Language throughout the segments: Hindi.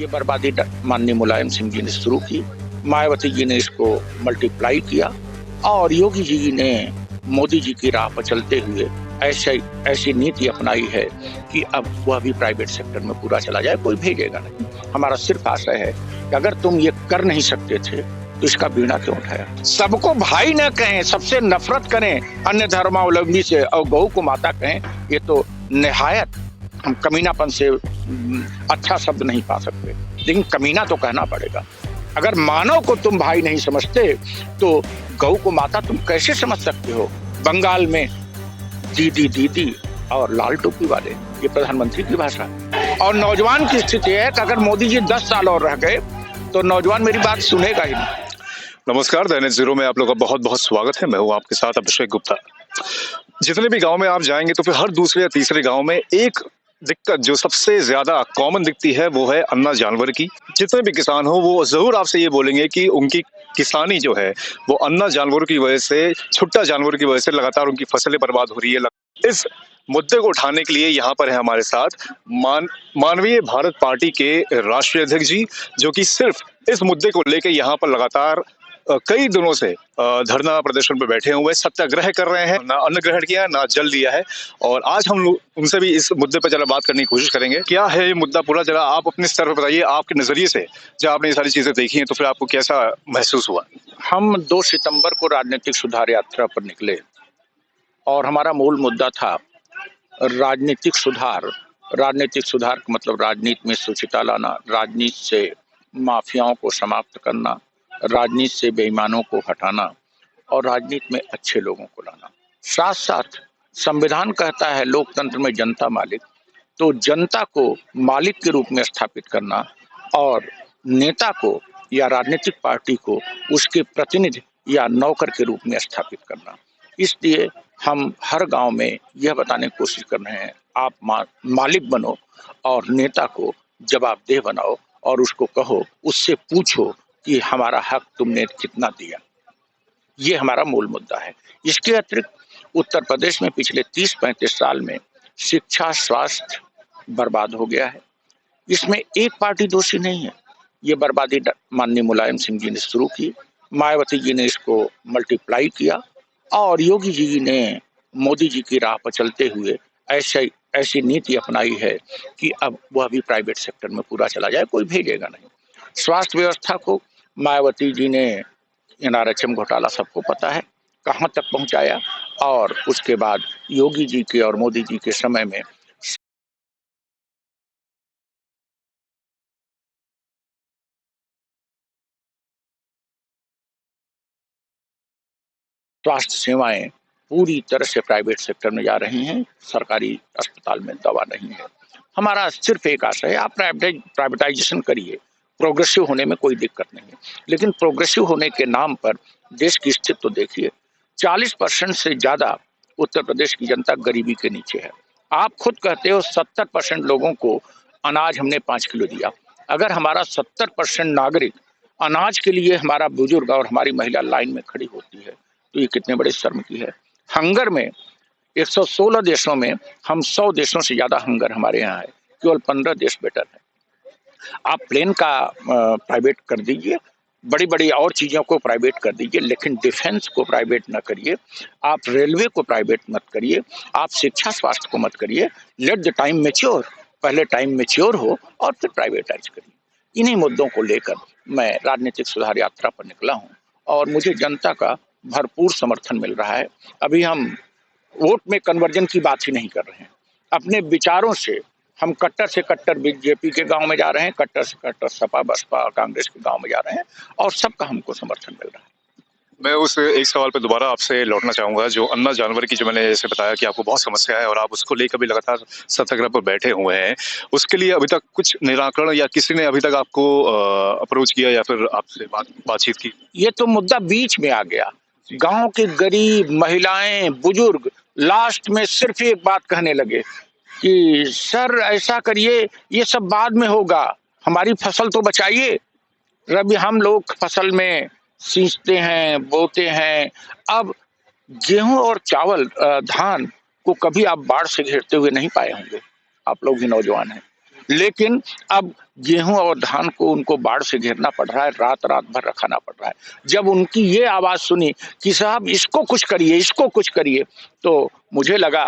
ये बर्बादी माननीय मुलायम सिंह जी ने शुरू की, मायावती जी ने इसको मल्टीप्लाई किया और योगी जी ने मोदी जी की राह पर चलते हुए ऐसी नीति अपनाई है कि अब वह भी प्राइवेट सेक्टर में पूरा चला जाए, कोई भेजेगा नहीं। हमारा सिर्फ आशय है कि अगर तुम ये कर नहीं सकते थे तो इसका बीड़ा क्यों उठाया। सबको भाई न कहें, सबसे नफरत करें अन्य धर्मावलंबी से और गौ को माता कहें, ये तो निहायत हम कमीनापन से अच्छा शब्द नहीं पा सकते, लेकिन कमीना तो कहना पड़ेगा। अगर मानव को तुम भाई नहीं समझते तो गौ को माता तुम कैसे समझ सकते हो। बंगाल में दीदी दीदी और लाल टोपी वाले, ये प्रधानमंत्री की भाषा। और नौजवान की स्थिति है कि अगर मोदी जी 10 साल और रह गए तो नौजवान मेरी बात सुनेगा ही नहीं। नमस्कार, दैनिक जीरो में आप लोगों का बहुत बहुत स्वागत है। मैं हूं आपके साथ अभिषेक गुप्ता। जितने भी गांव में आप जाएंगे तो फिर हर दूसरे या तीसरे गांव में एक दिक्कत जो सबसे ज्यादा कॉमन दिखती है वो है अन्ना जानवर की। जितने भी किसान हो वो जरूर आपसे ये बोलेंगे कि उनकी किसानी जो है वो अन्ना जानवरों की वजह से, छुट्टा जानवर की वजह से लगातार उनकी फसलें बर्बाद हो रही है। इस मुद्दे को उठाने के लिए यहाँ पर है हमारे साथ मानवीय भारत पार्टी के राष्ट्रीय अध्यक्ष जी, जो कि सिर्फ इस मुद्दे को लेकर यहाँ पर लगातार कई दिनों से धरना प्रदर्शन पर बैठे हुए सत्याग्रह कर रहे हैं। ना अन्न ग्रहण किया, ना जल लिया है। और आज हम लोग उनसे भी इस मुद्दे पर जरा बात करने की कोशिश करेंगे। क्या है ये मुद्दा पूरा, जरा आप अपने स्तर पर बताइए, आपके नजरिए से जब आपने ये सारी चीजें देखी हैं तो फिर आपको कैसा महसूस हुआ। हम 2 सितंबर को राजनीतिक सुधार यात्रा पर निकले और हमारा मूल मुद्दा था राजनीतिक सुधार। राजनीतिक सुधार का मतलब राजनीति में शुचिता लाना, राजनीति से माफियाओं को समाप्त करना, राजनीति से बेईमानों को हटाना और राजनीति में अच्छे लोगों को लाना। साथ साथ संविधान कहता है लोकतंत्र में जनता मालिक, तो जनता को मालिक के रूप में स्थापित करना और नेता को या राजनीतिक पार्टी को उसके प्रतिनिधि या नौकर के रूप में स्थापित करना। इसलिए हम हर गांव में यह बताने की कोशिश कर रहे हैं, आप मालिक बनो और नेता को जवाबदेह बनाओ और उसको कहो, उससे पूछो कि हमारा हक तुमने कितना दिया। ये हमारा मूल मुद्दा है। इसके अतिरिक्त उत्तर प्रदेश में पिछले 30-35 साल में शिक्षा, स्वास्थ्य बर्बाद हो गया है। इसमें एक पार्टी दोषी नहीं है। ये बर्बादी माननीय मुलायम सिंह जी ने शुरू की, मायावती जी ने इसको मल्टीप्लाई किया और योगी जी ने मोदी जी की राह पर चलते हुए ऐसी नीति अपनाई है कि अब वह भी प्राइवेट सेक्टर में पूरा चला जाए, कोई भेजेगा नहीं। स्वास्थ्य व्यवस्था को मायावती जी ने एनआरएचएम घोटाला सबको पता है कहां तक पहुंचाया और उसके बाद योगी जी के और मोदी जी के समय में स्वास्थ्य सेवाएं पूरी तरह से प्राइवेट सेक्टर में जा रही हैं, सरकारी अस्पताल में दवा नहीं है। हमारा सिर्फ एक आशा है, आप प्राइवेटाइजेशन करिए, प्रोग्रेसिव होने में कोई दिक्कत नहीं है, लेकिन प्रोग्रेसिव होने के नाम पर देश की स्थिति तो देखिए। 40% से ज्यादा उत्तर प्रदेश की जनता गरीबी के नीचे है। आप खुद कहते हो 70% लोगों को अनाज हमने 5 किलो दिया। अगर हमारा 70% नागरिक अनाज के लिए हमारा बुजुर्ग और हमारी महिला लाइन में खड़ी होती है तो ये कितने बड़े शर्म की है। हंगर में 116 देशों में हम 100 देशों से ज्यादा हंगर हमारे यहाँ है, केवल 15 देश बेटर है। आप प्लेन का प्राइवेट कर दीजिए, बड़ी बड़ी और चीजों को प्राइवेट कर दीजिए, लेकिन डिफेंस को प्राइवेट ना करिए, आप रेलवे को प्राइवेट मत करिए, आप शिक्षा स्वास्थ्य को मत करिए। लेट द टाइम मैच्योर, पहले टाइम मैच्योर हो और फिर प्राइवेटाइज करिए। इन्हीं मुद्दों को लेकर मैं राजनीतिक सुधार यात्रा पर निकला हूँ और मुझे जनता का भरपूर समर्थन मिल रहा है। अभी हम वोट में कन्वर्जन की बात ही नहीं कर रहे हैं, अपने विचारों से हम कट्टर से कट्टर बीजेपी के गांव में जा रहे हैं, कट्टर से कट्टर सपा बसपा कांग्रेस के गांव में जा रहे हैं और सबका हमको समर्थन मिल रहा है। मैं उस एक सवाल पे दोबारा आपसे लौटना चाहूंगा, जो अन्ना जानवर की, जो मैंने जैसे बताया कि आपको बहुत समस्या है और आप उसको लेकर भी लगातार सत्याग्रह पर बैठे हुए हैं, उसके लिए अभी तक कुछ निराकरण या किसी ने अभी तक आपको अप्रोच किया या फिर आपसे बातचीत की? ये तो मुद्दा बीच में आ गया। गांव के गरीब महिलाएं बुजुर्ग लास्ट में सिर्फ एक बात कहने लगे कि सर ऐसा करिए, ये सब बाद में होगा, हमारी फसल तो बचाइए। रबी हम लोग फसल में सींचते हैं, बोते हैं। अब गेहूं और चावल धान को कभी आप बाढ़ से घेरते हुए नहीं पाए होंगे, आप लोग भी नौजवान हैं। लेकिन अब गेहूं और धान को उनको बाढ़ से घेरना पड़ रहा है, रात रात भर रखाना पड़ रहा है। जब उनकी ये आवाज सुनी कि साहब इसको कुछ करिए, इसको कुछ करिए, तो मुझे लगा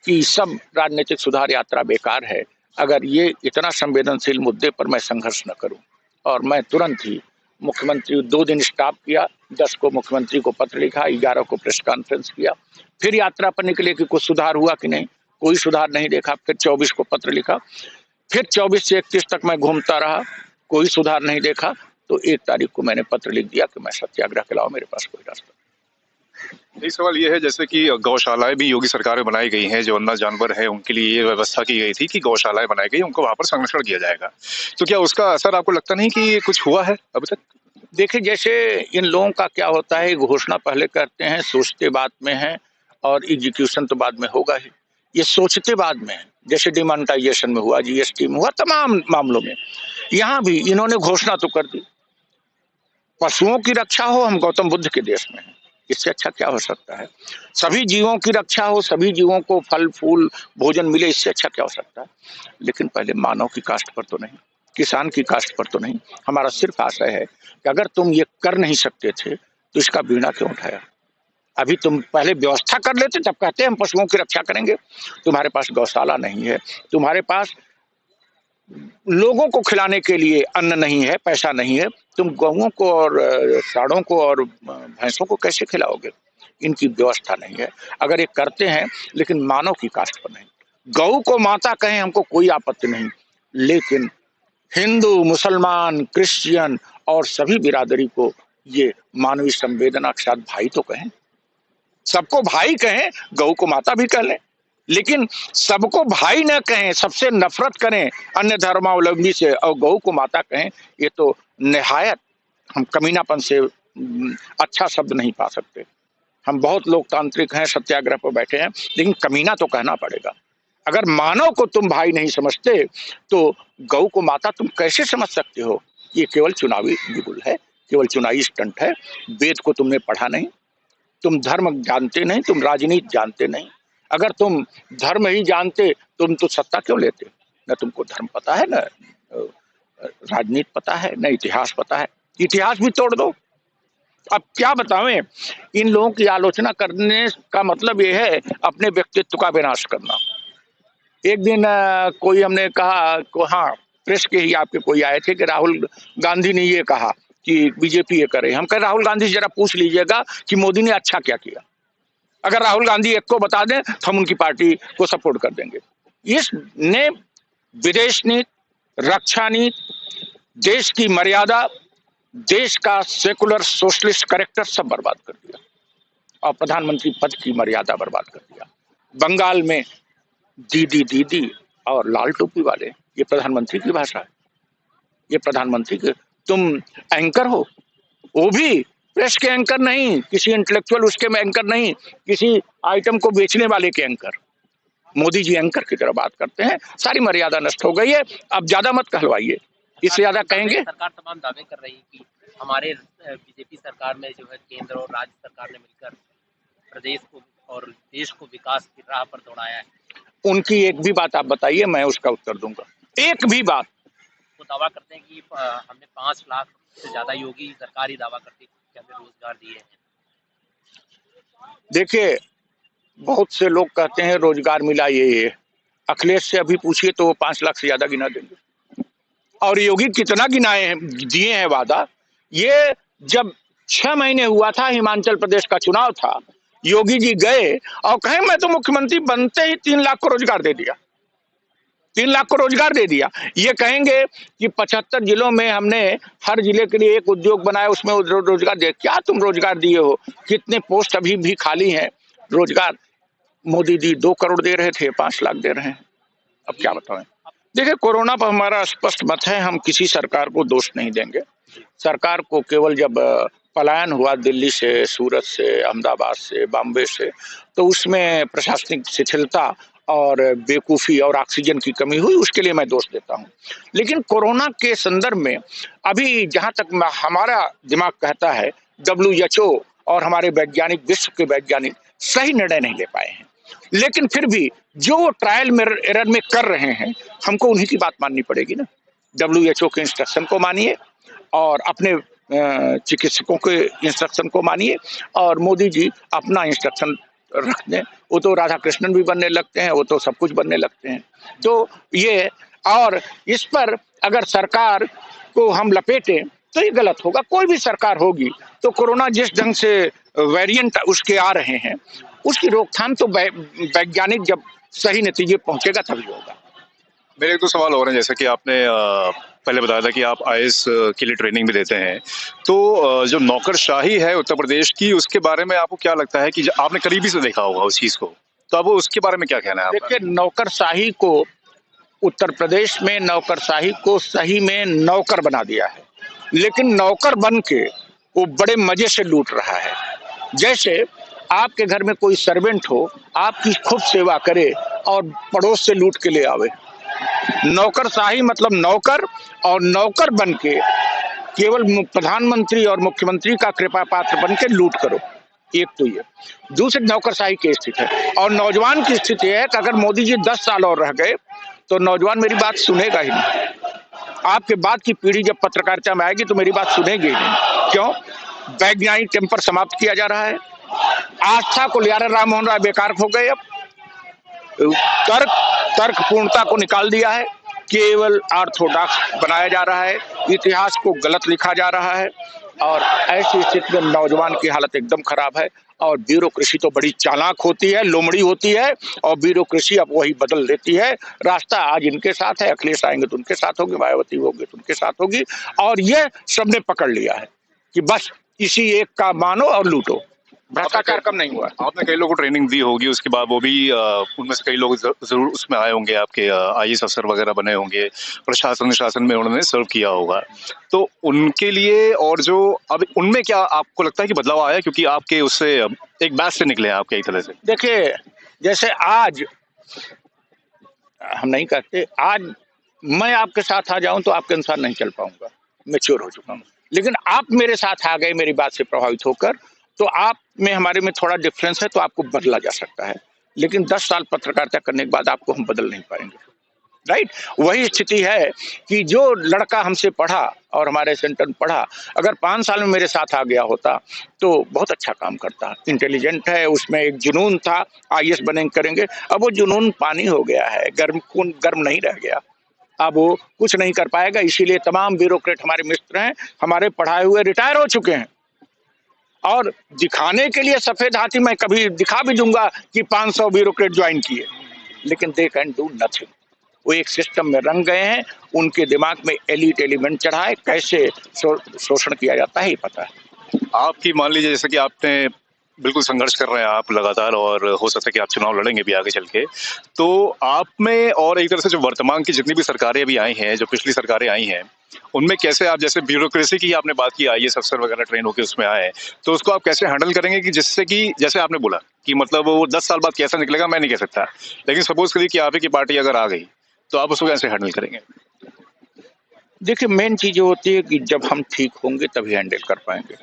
कि सब राजनीतिक सुधार यात्रा बेकार है अगर ये इतना संवेदनशील मुद्दे पर मैं संघर्ष न करूं। और मैं तुरंत ही मुख्यमंत्री 2 दिन स्टॉप किया, 10 को मुख्यमंत्री को पत्र लिखा, 11 को प्रेस कॉन्फ्रेंस किया, फिर यात्रा पर निकले कि कुछ सुधार हुआ कि नहीं, कोई सुधार नहीं देखा। फिर 24 को पत्र लिखा, फिर 24 से 31 तक मैं घूमता रहा, कोई सुधार नहीं देखा। तो 1 तारीख को मैंने पत्र लिख दिया कि मैं सत्याग्रह के अलावा मेरे पास कोई रास्ता। एक सवाल ये है, जैसे कि गौशालाएं भी योगी सरकार में बनाई गई हैं, जो अन्ना जानवर है उनके लिए ये व्यवस्था की गई थी कि गौशालाएं बनाई गई, उनको वहां पर संरक्षण किया जाएगा। तो क्या उसका असर आपको लगता नहीं कि कुछ हुआ है अभी तक? देखिए, जैसे इन लोगों का क्या होता है, घोषणा पहले करते हैं, सोचते बाद में है, और एग्जीक्यूशन तो बाद में होगा ही। ये सोचते बाद में है, जैसे डिमोनेटाइजेशन में हुआ, जीएसटी में हुआ, तमाम मामलों में। यहाँ भी इन्होंने घोषणा तो कर दी, पशुओं की रक्षा हो, हम गौतम बुद्ध के देश में हैं, इससे अच्छा क्या हो सकता है। सभी जीवों की रक्षा हो, सभी जीवों को फल फूल भोजन मिले, इससे अच्छा क्या हो सकता है। लेकिन पहले मानव की कास्ट पर तो नहीं, किसान की कास्ट पर तो नहीं। हमारा सिर्फ आशय है कि अगर तुम ये कर नहीं सकते थे तो इसका बीड़ा क्यों उठाया। अभी तुम पहले व्यवस्था कर लेते, तब कहते हम पशुओं की रक्षा करेंगे। तुम्हारे पास गौशाला नहीं है, तुम्हारे पास लोगों को खिलाने के लिए अन्न नहीं है, पैसा नहीं है, तुम गौओं को और साढ़ों को और भैंसों को कैसे खिलाओगे। इनकी व्यवस्था नहीं है। अगर ये करते हैं, लेकिन मानव की कास्ट पर नहीं। गौ को माता कहें, हमको कोई आपत्ति नहीं, लेकिन हिंदू, मुसलमान, क्रिश्चियन और सभी बिरादरी को ये मानवीय संवेदना के साथ भाई तो कहें, सबको भाई कहें, गौ को माता भी कह लें, लेकिन सबको भाई न कहें, सबसे नफरत करें अन्य धर्मावलंबी से और गौ को माता कहें, ये तो निहायत हम कमीनापन से अच्छा शब्द नहीं पा सकते। हम बहुत लोकतांत्रिक हैं, सत्याग्रह पर बैठे हैं, लेकिन कमीना तो कहना पड़ेगा। अगर मानव को तुम भाई नहीं समझते तो गौ को माता तुम कैसे समझ सकते हो। ये केवल चुनावी बिगुल है, केवल चुनावी स्टंट है। वेद को तुमने पढ़ा नहीं, तुम धर्म जानते नहीं, तुम राजनीति जानते नहीं। अगर तुम धर्म ही जानते तुम तो सत्ता क्यों लेते। न तुमको धर्म पता है, न राजनीति पता है, न इतिहास पता है। इतिहास भी तोड़ दो। अब क्या बतावें, इन लोगों की आलोचना करने का मतलब ये है अपने व्यक्तित्व का विनाश करना। एक दिन कोई हमने कहा, हाँ प्रेस के ही आपके कोई आए थे कि राहुल गांधी ने ये कहा कि बीजेपी ये करे। हम कह राहुल गांधी जरा पूछ लीजिएगा कि मोदी ने अच्छा क्या किया। अगर राहुल गांधी एक को बता दें तो हम उनकी पार्टी को सपोर्ट कर देंगे। इसने विदेश नीति, रक्षा नीति, देश की मर्यादा, देश का सेकुलर सोशलिस्ट कैरेक्टर सब बर्बाद कर दिया और प्रधानमंत्री पद की मर्यादा बर्बाद कर दिया। बंगाल में दीदी दीदी और लाल टोपी वाले, ये प्रधानमंत्री की भाषा है। ये प्रधानमंत्री के, तुम एंकर हो, वो भी प्रेस के एंकर नहीं, किसी इंटेलेक्चुअल उसके में एंकर नहीं, किसी आइटम को बेचने वाले के एंकर। मोदी जी एंकर की तरह बात करते हैं। सारी मर्यादा नष्ट हो गई है। अब ज्यादा मत कहलवाइए, इससे ज्यादा कहेंगे। सरकार तमाम दावे कर रही है कि हमारे बीजेपी सरकार में जो है केंद्र और राज्य सरकार ने मिलकर प्रदेश को और देश को विकास की राह पर दौड़ाया है। उनकी एक भी बात आप बताइए, मैं उसका उत्तर दूंगा। एक भी बात। वो दावा करते हैं कि हमने 5 लाख से ज्यादा, योगी सरकार ही दावा करती है कि हमें रोजगार दिए हैं। देखिए, बहुत से लोग कहते हैं रोजगार मिला ये। अखिलेश से अभी पूछिए तो वो 5 लाख से ज्यादा गिना देंगे। और योगी कितना गिनाए हैं, दिए हैं वादा। ये जब 6 महीने हुआ था, हिमाचल प्रदेश का चुनाव था, योगी जी गए और कहे मैं तो मुख्यमंत्री बनते ही 3 लाख को रोजगार दे दिया, 3 लाख को रोजगार दे दिया। ये कहेंगे कि 75 जिलों में हमने हर जिले के लिए एक उद्योग बनाया, उसमें रोजगार दिया। क्या तुम रोजगार दिए हो? कितने पोस्ट अभी भी खाली हैं रोजगार? मोदी जी 2 करोड़ दे रहे थे, 5 लाख दे रहे हैं। अब क्या बताएं। देखिए, कोरोना पर हमारा स्पष्ट मत है, हम किसी सरकार को दोष नहीं देंगे। सरकार को केवल जब पलायन हुआ दिल्ली से, सूरत से, अहमदाबाद से, बॉम्बे से, तो उसमें प्रशासनिक शिथिलता और बेवकूफ़ी और ऑक्सीजन की कमी हुई, उसके लिए मैं दोष देता हूं। लेकिन कोरोना के संदर्भ में अभी जहां तक हमारा दिमाग कहता है, WHO और हमारे वैज्ञानिक, विश्व के वैज्ञानिक सही निर्णय नहीं ले पाए हैं। लेकिन फिर भी जो ट्रायल एरर में कर रहे हैं, हमको उन्हीं की बात माननी पड़ेगी ना। WHO के इंस्ट्रक्शन को मानिए और अपने चिकित्सकों के इंस्ट्रक्शन को मानिए, और मोदी जी अपना इंस्ट्रक्शन रख दें। वो तो राधा कृष्णन भी बनने लगते हैं, वो तो सब कुछ बनने लगते हैं। तो ये, और इस पर अगर सरकार को हम लपेटें तो ये गलत होगा। कोई भी सरकार होगी तो कोरोना जिस ढंग से वेरिएंट उसके आ रहे हैं, उसकी रोकथाम तो वैज्ञानिक जब सही नतीजे पहुंचेगा तभी होगा। मेरे एक दो सवाल और हैं, जैसे कि आपने पहले बताया था कि आप आईएएस के लिए ट्रेनिंग भी देते हैं, तो जो नौकरशाही है उत्तर प्रदेश की, उसके बारे में आपको क्या लगता है कि आपने करीबी से देखा होगा उस चीज को, तो अब उसके बारे में क्या कहना है आपका? देखिए, नौकरशाही को, उत्तर प्रदेश में नौकरशाही को सही में नौकर बना दिया है, लेकिन नौकर बन के वो बड़े मजे से लूट रहा है। जैसे आपके घर में कोई सर्वेंट हो, आपकी खूब सेवा करे और पड़ोस से लूट के ले आवे। नौकरशाही मतलब नौकर, और नौकर बन के केवल प्रधानमंत्री और मुख्यमंत्री का कृपा पात्र बन के लूट करो। एक तो ये। दूसरी नौकरशाही की स्थिति है, और नौजवान की स्थिति है कि अगर मोदी जी 10 साल और रह गए तो नौजवान मेरी बात सुनेगा ही नहीं। आपके बाद की पीढ़ी जब पत्रकारिता में आएगी तो मेरी बात सुनेगी ही नहीं। क्यों? वैज्ञानिक टेम्पर समाप्त किया जा रहा है, आस्था को लिया राम मोहन राय बेकार हो गए। अब तर्क पूर्णता को निकाल दिया है, केवल ऑर्थोडॉक्स बनाया जा रहा है, इतिहास को गलत लिखा जा रहा है, और ऐसी स्थिति में नौजवान की हालत एकदम खराब है। और ब्यूरोक्रेसी तो बड़ी चालाक होती है, लोमड़ी होती है, और ब्यूरोक्रेसी अब वही बदल देती है। रास्ता आज इनके साथ है, अखिलेश आएंगे तो उनके साथ होगी, मायावती होगी तो उनके साथ होगी, और ये सबने पकड़ लिया है कि बस इसी एक का मानो और लूटो। भ्रष्टाचार कम नहीं हुआ। आपने कई लोगों को ट्रेनिंग दी होगी, उसके बाद वो भी उनमें से कई लोग जरूर उसमें आए होंगे, आपके आईएएस अफसर वगैरह बने होंगे, प्रशासन शासन में उन्होंने सर्व किया होगा, तो उनके लिए और जो अब उनमें क्या आपको लगता है कि बदलाव आया, क्योंकि आपके उससे एक बैच से निकले हैं आपके एक तरह से? देखिए, जैसे आज हम नहीं कहते, आज मैं आपके साथ आ जाऊं तो आपके अनुसार नहीं चल पाऊंगा, मैच्योर हो चुका हूं। लेकिन आप मेरे साथ आ गए मेरी बात से प्रभावित होकर, तो आप में हमारे में थोड़ा डिफरेंस है, तो आपको बदला जा सकता है। लेकिन 10 साल पत्रकारिता करने के बाद आपको हम बदल नहीं पाएंगे। राइट? वही स्थिति है कि जो लड़का हमसे पढ़ा और हमारे सेंटर में पढ़ा, अगर 5 साल में मेरे साथ आ गया होता तो बहुत अच्छा काम करता। इंटेलिजेंट है, उसमें एक जुनून था, आईएएस बनेंगे करेंगे। अब वो जुनून पानी हो गया है, गर्म खून गर्म नहीं रह गया, अब वो कुछ नहीं कर पाएगा। इसीलिए तमाम ब्यूरोक्रेट हमारे मित्र हैं, हमारे पढ़ाए हुए रिटायर हो चुके हैं, और दिखाने के लिए सफेद हाथी मैं कभी दिखा भी दूंगा कि 500 ब्यूरोक्रेट ज्वाइन किए, लेकिन दे कैन डू नथिंग। वो एक सिस्टम में रंग गए हैं, उनके दिमाग में एलिट एलिमेंट चढ़ा है, कैसे शोषण किया जाता है ये पता है। आपकी मान लीजिए जैसे कि आपने बिल्कुल संघर्ष कर रहे हैं आप लगातार, और हो सकता है कि आप चुनाव लड़ेंगे भी आगे चल के, तो आप में और एक तरह से जो वर्तमान की जितनी भी सरकारें अभी आई हैं, जो पिछली सरकारें आई हैं, उनमें कैसे आप, जैसे ब्यूरोक्रेसी की आपने बात की, आईएएस अफसर वगैरह ट्रेन होकर उसमें आए, तो उसको आप कैसे हैंडल करेंगे कि जिससे कि जैसे आपने बोला कि मतलब वो 10 साल बाद कैसा निकलेगा मैं नहीं कह सकता, लेकिन सपोज करिए कि आप ही की पार्टी अगर आ गई तो आप उसको कैसे हैंडल करेंगे? देखिए, मेन चीज होती है कि जब हम ठीक होंगे तभी हैंडल कर पाएंगे,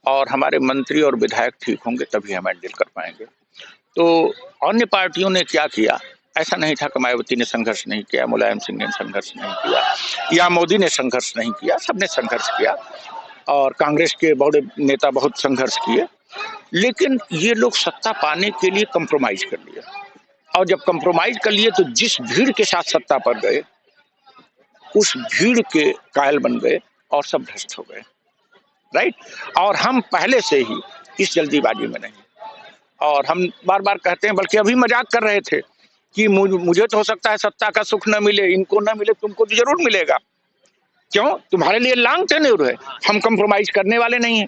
और हमारे मंत्री और विधायक ठीक होंगे तभी हम हैंडल कर पाएंगे। तो अन्य पार्टियों ने क्या किया? ऐसा नहीं था कि मायावती ने संघर्ष नहीं किया, मुलायम सिंह ने संघर्ष नहीं किया, या मोदी ने संघर्ष नहीं किया, सबने संघर्ष किया, और कांग्रेस के बड़े नेता बहुत संघर्ष किए। लेकिन ये लोग सत्ता पाने के लिए कंप्रोमाइज कर लिया, और जब कंप्रोमाइज कर लिए तो जिस भीड़ के साथ सत्ता पर गए, उस भीड़ के कायल बन गए और सब भ्रष्ट हो गए। राइट? और हम पहले से ही इस जल्दीबाजी में नहीं, और हम बार बार कहते हैं, बल्कि अभी मजाक कर रहे थे कि मुझे तो हो सकता है सत्ता का सुख न मिले, इनको न मिले, तुमको तो जरूर मिलेगा। क्यों? तुम्हारे लिए लॉन्ग टेन्योर है, हम कंप्रोमाइज करने वाले नहीं है।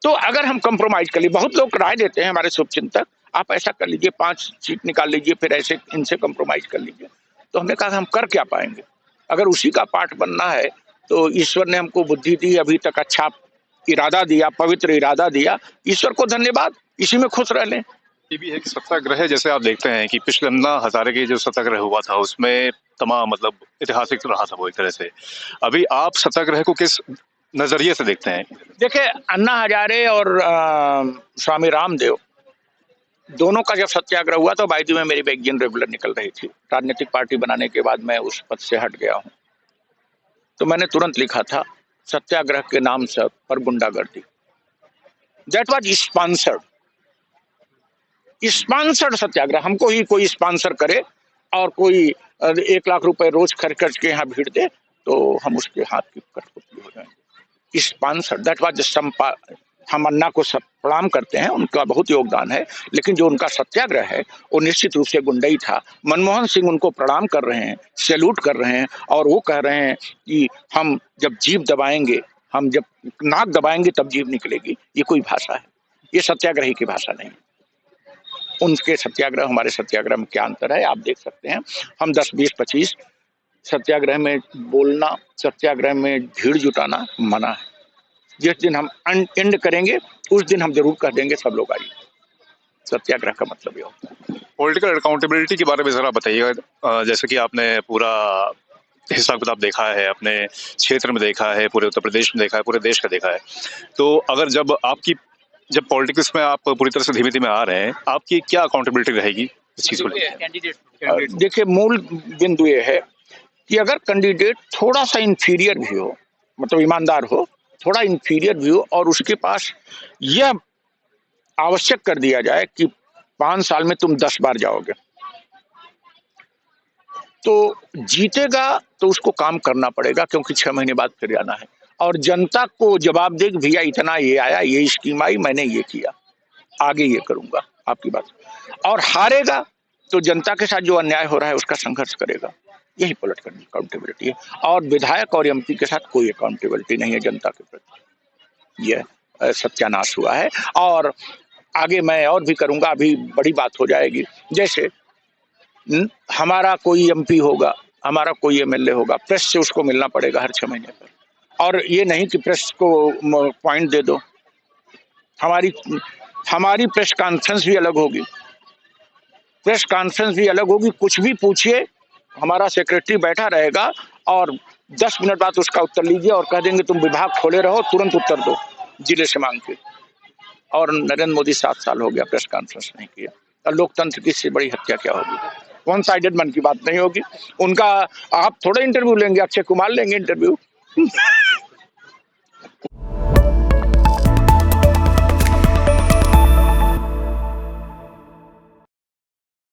तो अगर हम कंप्रोमाइज कर लिए, बहुत लोग राय देते हैं हमारे शुभचिंतक, आप ऐसा कर लीजिए, 5 सीट निकाल लीजिए, फिर ऐसे इनसे कंप्रोमाइज कर लीजिए। तो हमने कहा हम कर क्या पाएंगे? अगर उसी का पार्ट बनना है तो ईश्वर ने हमको बुद्धि दी, अभी तक अच्छा इरादा दिया, पवित्र इरादा दिया, ईश्वर को धन्यवाद, इसी में खुश रह लें। ये भी है कि सत्याग्रह जैसे आप देखते हैं कि पिछले अन्ना हजारे के जो सत्याग्रह हुआ था उसमें तमाम मतलब ऐतिहासिक रहा था वो एक तरह से, अभी आप सत्याग्रह को किस नजरिए से देखते हैं? देखिए, अन्ना हजारे और स्वामी रामदेव दोनों का जब सत्याग्रह हुआ तो बायदी में मेरी मैगजीन रेगुलर निकल रही थी। राजनीतिक पार्टी बनाने के बाद मैं उस पद से हट गया हूँ, तो मैंने तुरंत लिखा था सत्याग्रह के नाम से पर गुंडागर्दी। दैट वाज स्पॉन्सर्ड सत्याग्रह। हमको ही कोई स्पॉन्सर करे और कोई 1 लाख रुपए रोज खर्च के यहाँ भीड़ दे तो हम उसके हाथ की कठपुतली हो जाएंगे। स्पॉन्सर्ड, दैट वाज हम अन्ना को प्रणाम करते हैं, उनका बहुत योगदान है, लेकिन जो उनका सत्याग्रह है वो निश्चित रूप से गुंडई था। मनमोहन सिंह उनको प्रणाम कर रहे हैं, सैल्यूट कर रहे हैं और वो कह रहे हैं कि हम जब जीभ दबाएंगे, हम जब नाक दबाएंगे तब जीभ निकलेगी। ये कोई भाषा है? ये सत्याग्रही की भाषा नहीं। उनके सत्याग्रह हमारे सत्याग्रह में क्या अंतर है आप देख सकते हैं। हम 10, 20, 25 सत्याग्रह में बोलना, सत्याग्रह में भीड़ जुटाना मना है। जिस दिन हम एंड करेंगे उस दिन हम जरूर कह देंगे सब लोग आइए। सत्याग्रह का मतलब ये होता है। पॉलिटिकल अकाउंटेबिलिटी के बारे में जरा बताइएगा। जैसे कि आपने पूरा हिसाब किताब देखा है, अपने क्षेत्र में देखा है, पूरे उत्तर प्रदेश में देखा है, पूरे देश का देखा है, तो अगर जब पॉलिटिक्स में आप पूरी तरह से धीमे धीमे आ रहे हैं, आपकी क्या अकाउंटेबिलिटी रहेगी इस चीज को लेकर? कैंडिडेट देखिए, मूल बिंदु ये है कि अगर कैंडिडेट थोड़ा सा इंफीरियर भी हो, मतलब ईमानदार हो, थोड़ा इंफीरियर भी हो और उसके पास यह आवश्यक कर दिया जाए कि 5 साल में तुम 10 बार जाओगे, तो जीतेगा तो उसको काम करना पड़ेगा, क्योंकि 6 महीने बाद फिर जाना है और जनता को जवाब दे भैया इतना ये आया, ये स्कीम आई, मैंने ये किया, आगे ये करूंगा, आपकी बात। और हारेगा तो जनता के साथ जो अन्याय हो रहा है उसका संघर्ष करेगा। यही पॉलिटिकल अकाउंटेबिलिटी है और विधायक और एमपी के साथ कोई अकाउंटेबिलिटी नहीं है जनता के प्रति। यह सत्यानाश हुआ है और आगे मैं और भी करूंगा, अभी बड़ी बात हो जाएगी। जैसे हमारा कोई एमपी होगा, हमारा कोई एमएलए होगा, प्रेस से उसको मिलना पड़ेगा हर 6 महीने पर, और ये नहीं कि प्रेस को पॉइंट दे दो। हमारी प्रेस कॉन्फ्रेंस भी अलग होगी, प्रेस कॉन्फ्रेंस भी अलग होगी। कुछ भी पूछिए, हमारा सेक्रेटरी बैठा रहेगा और 10 मिनट बाद उसका उत्तर लीजिए और कह देंगे तुम विभाग खोले रहो, तुरंत उत्तर दो जिले से मांग के। और नरेंद्र मोदी 7 साल हो गया प्रेस कॉन्फ्रेंस नहीं किया। और लोकतंत्र की इससे बड़ी हत्या क्या होगी? वन साइडेड मन की बात नहीं होगी उनका। आप थोड़ा इंटरव्यू लेंगे, अक्षय कुमार लेंगे इंटरव्यू